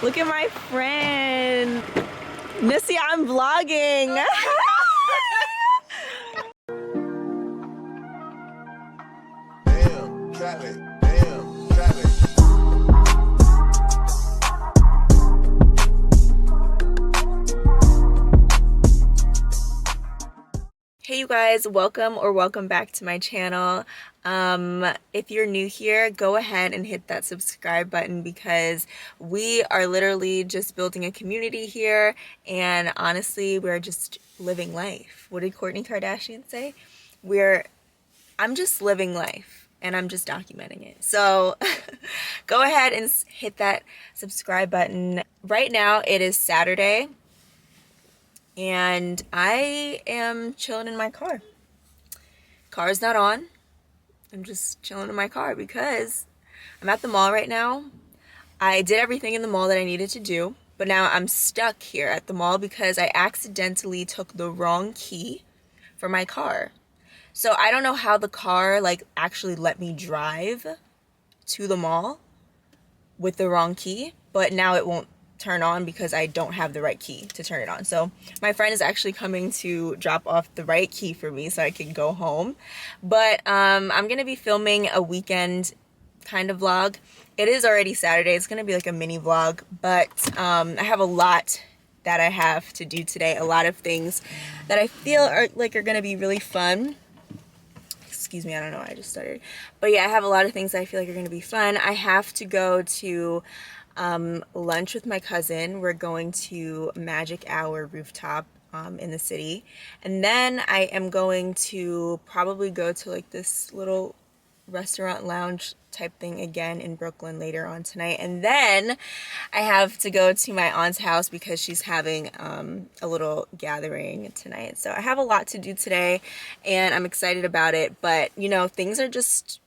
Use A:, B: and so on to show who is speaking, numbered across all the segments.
A: Look at my friend. Missy, I'm vlogging.
B: Damn, Cali. Damn, Cali.
A: Hey you guys, welcome back to my channel. If you're new here, go ahead and hit that subscribe button because we are literally just building a community here, and honestly we're just living life. What did Kourtney Kardashian say? I'm just living life and I'm just documenting it. So go ahead and hit that subscribe button. Right now it is Saturday and I am chilling in my car. Car's not on. I'm just chilling in my car because I'm at the mall right now. I did everything in the mall that I needed to do, but now I'm stuck here at the mall because I accidentally took the wrong key for my car. So I don't know how the car actually let me drive to the mall with the wrong key, but now it won't turn on because I don't have the right key to turn it on. So my friend is actually coming to drop off the right key for me so I can go home. But I'm gonna be filming a weekend kind of vlog. It is already Saturday. It's gonna be like a mini vlog, but I have a lot that I have to do today. A lot of things that I feel are gonna be really fun. Excuse me, I don't know why I just stuttered. But yeah, I have a lot of things that I feel like are gonna be fun. I have to go to lunch with my cousin. We're going to Magic Hour Rooftop in the city, and then I am going to probably go to this little restaurant lounge type thing again in Brooklyn later on tonight, and then I have to go to my aunt's house because she's having a little gathering tonight. So I have a lot to do today and I'm excited about it, but you know, things are just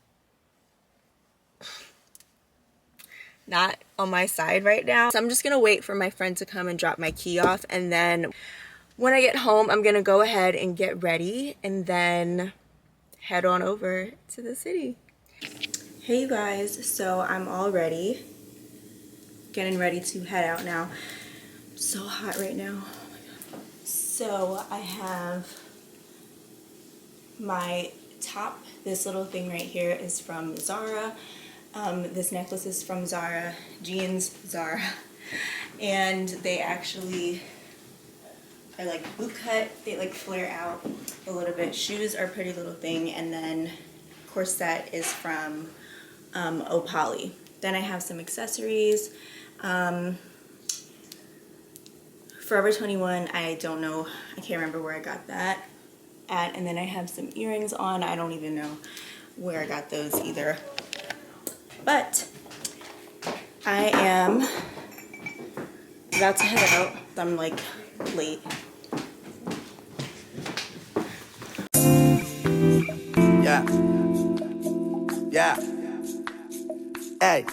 A: not on my side right now. So I'm just gonna wait for my friend to come and drop my key off, and then when I get home I'm gonna go ahead and get ready and then head on over to the city. Hey you guys, so I'm all ready, getting ready to head out now. It's so hot right now. Oh my God. So I have my top. This little thing right here is from Zara. This necklace is from Zara, jeans Zara, and they actually are boot cut. They flare out a little bit. Shoes are a pretty little thing, and then corset is from Opali. Then I have some accessories. Forever 21, I don't know, I can't remember where I got that at, and then I have some earrings on. I don't even know where I got those either. But I am about to head out. I'm late.
C: Yeah. Yeah. Hey.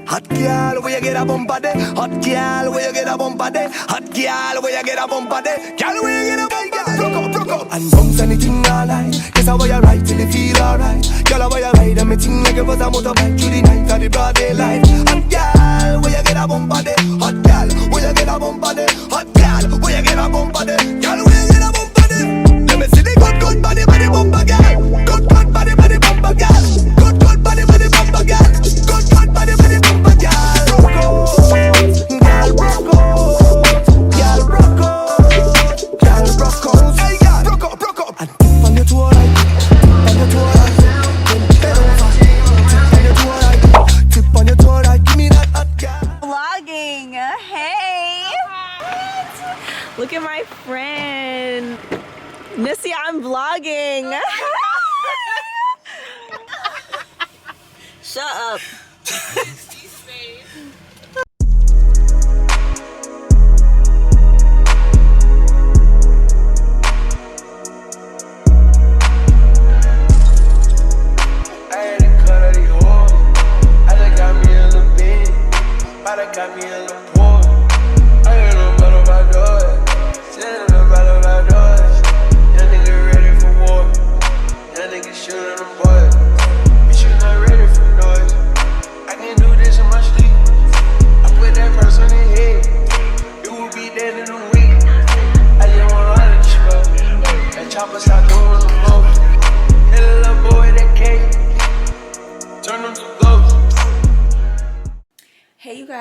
C: Hot girl, where you get a bump body? Hot girl, where you get a bump body? Hot girl, where you get a bump body? Girl, where you get a bump body? Broke up, and bounce anything all right. Guess how you ride till you feel alright. Girl, how you ride and me ting like it was a motorbike through the night of the broad daylight. Hot girl, where you get a bump body? Hot girl, where you get a bump body? Hot girl, where you get a bump body? Girl, where you get a bump body? Let me see the good body bumper girl. Good body bumper girl. Good body bumper girl. Good body bumper girl. Rock out. Hey girl, rock up. And tip on your toe right. On your toe right. Then bend over. Tip on your toe right. Tip on your toe right. Give me that hot girl.
A: Vlogging. Hey. Look at my friend. Missy, I'm vlogging. Shut up.
D: Got me in the pool. I hear no battle of my doors. Sitting no battle of my doors. Young nigga ready for war. Young nigga shooting them boys. Bitch, you not ready for noise. I can do this in my sleep.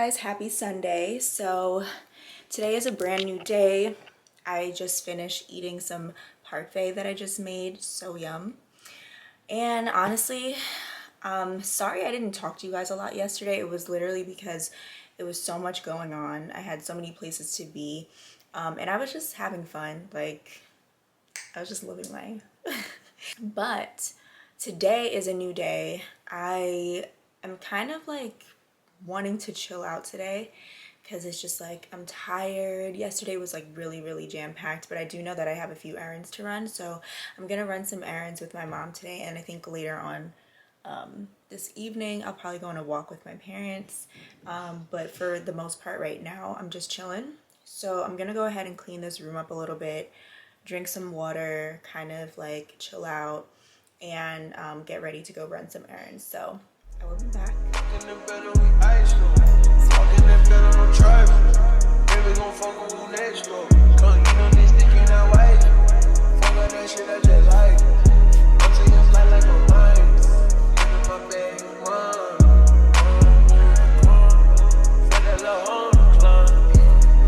A: guys, happy Sunday. So today is a brand new day. I just finished eating some parfait that I just made. So yum. And honestly, sorry I didn't talk to you guys a lot yesterday. It was literally because it was so much going on. I had so many places to be, and I was just having fun. Like, I was just living life. But today is a new day. I am kind of like wanting to chill out today because it's just like I'm tired. Yesterday was like really jam-packed, but I do know that I have a few errands to run, so I'm gonna run some errands with my mom today, and I think later on this evening I'll probably go on a walk with my parents, but for the most part right now I'm just chilling. So I'm gonna go ahead and clean this room up a little bit, drink some water, kind of like chill out, and get ready to go run some errands. So I will be back.
D: In the bed we ice walk in that bed on trifle. Baby gon' fuck with who next door. Come eat on this dick and I white. Fuck all that shit I just like. I'm taking flight like a mine. In my bed, one. Fuck that little on the climb.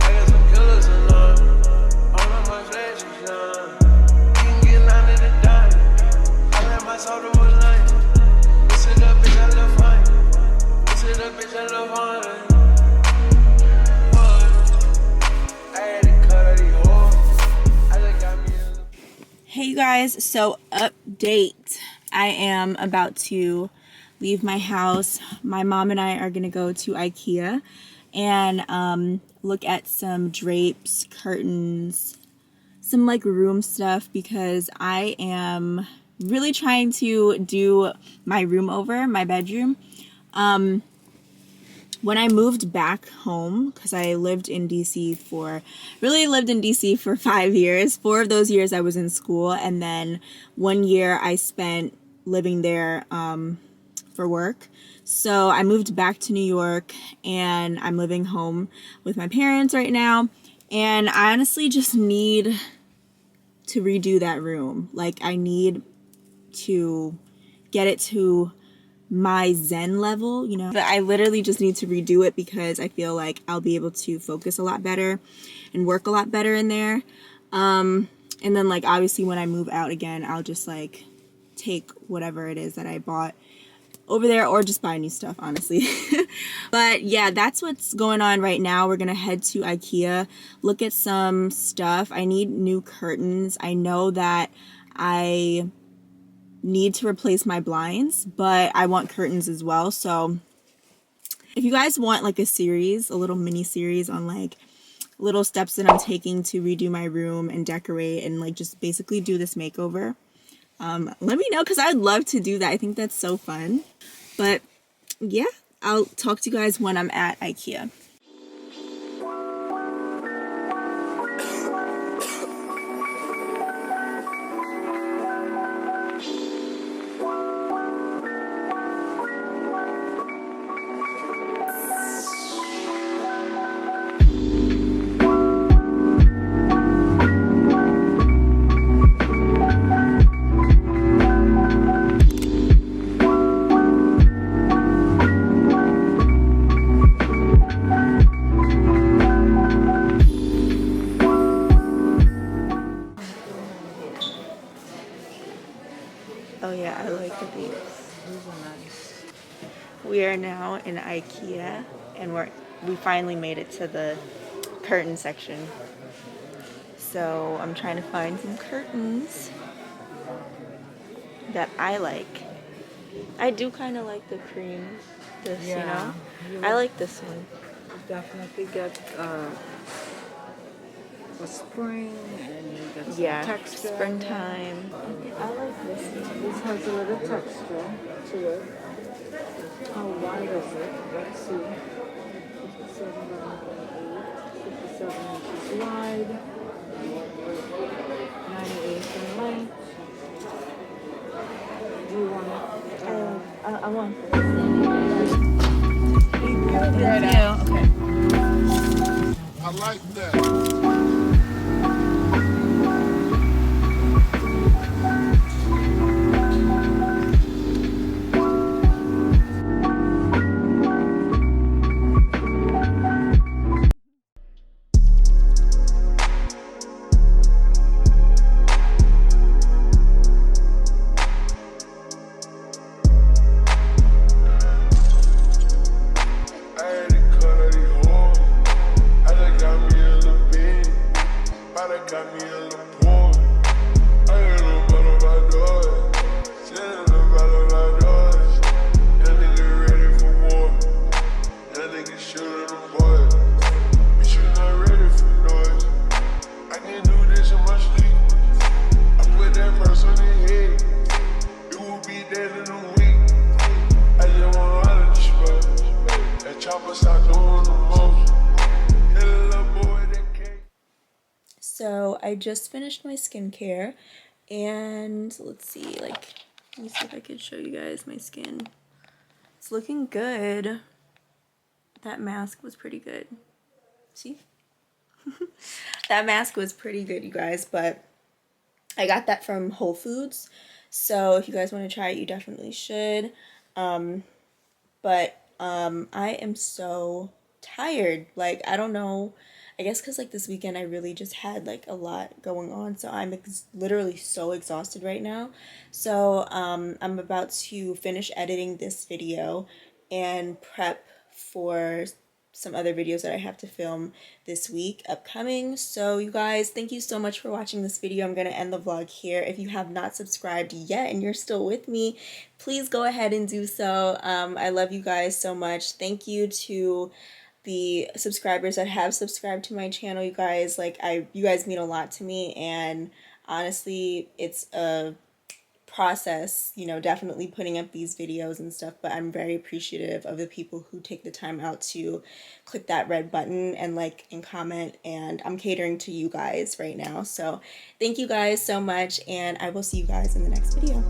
D: I got some killers in line. All of my flesh is young. You can get line in the dime. I let my soul to a line. Listen up, bitch, I love fine. Listen up, bitch, I love fine.
A: Hey you guys, so update. I am about to leave my house. My mom and I are gonna go to Ikea and look at some drapes, curtains, some like room stuff, because I am really trying to do my room over, my bedroom. When I moved back home, because I lived in DC for 5 years. 4 of those years I was in school, and then 1 year I spent living there for work. So I moved back to New York, and I'm living home with my parents right now, and I honestly just need to redo that room. Like, I need to get it to my zen level, you know. But I literally just need to redo it because I feel like I'll be able to focus a lot better and work a lot better in there. And then like obviously when I move out again, I'll just like take whatever it is that I bought over there or just buy new stuff, honestly. But yeah, that's what's going on right now. We're gonna head to Ikea, look at some stuff. I need new curtains. I know that I need to replace my blinds, but I want curtains as well. So if you guys want like a series, a little mini series on like little steps that I'm taking to redo my room and decorate and like just basically do this makeover, let me know, because I'd love to do that. I think that's so fun. But yeah, I'll talk to you guys when I'm at Ikea. Oh yeah, I like these. These are nice. We are now in Ikea, and we finally made it to the curtain section. So I'm trying to find some curtains that I like. I do kind of like the cream, you know? I like this one.
E: Definitely get a spring and you get some texture.
A: Springtime. I like this one.
E: This has a little texture to it. How wide is it? Let's see. 57 by 8, 57 inches wide, 98 in length. Do you want it?
A: I want this.
E: Thank you.
A: Okay.
B: I like that.
A: So I just finished my skincare, and let's see, like, let me see if I could show you guys my skin. It's looking good. That mask was pretty good. See? That mask was pretty good, you guys, but I got that from Whole Foods. So if you guys want to try it, you definitely should. I am so tired. Like, I don't know. I guess because like this weekend I really just had like a lot going on, so I'm literally so exhausted right now. So I'm about to finish editing this video and prep for some other videos that I have to film this week upcoming. So you guys, thank you so much for watching this video. I'm going to end the vlog here. If you have not subscribed yet and you're still with me, please go ahead and do so. I love you guys so much. Thank you to the subscribers that have subscribed to my channel, you guys. Like, you guys mean a lot to me, and honestly, it's a process, you know, definitely putting up these videos and stuff, but I'm very appreciative of the people who take the time out to click that red button and like and comment, and I'm catering to you guys right now. So thank you guys so much, and I will see you guys in the next video.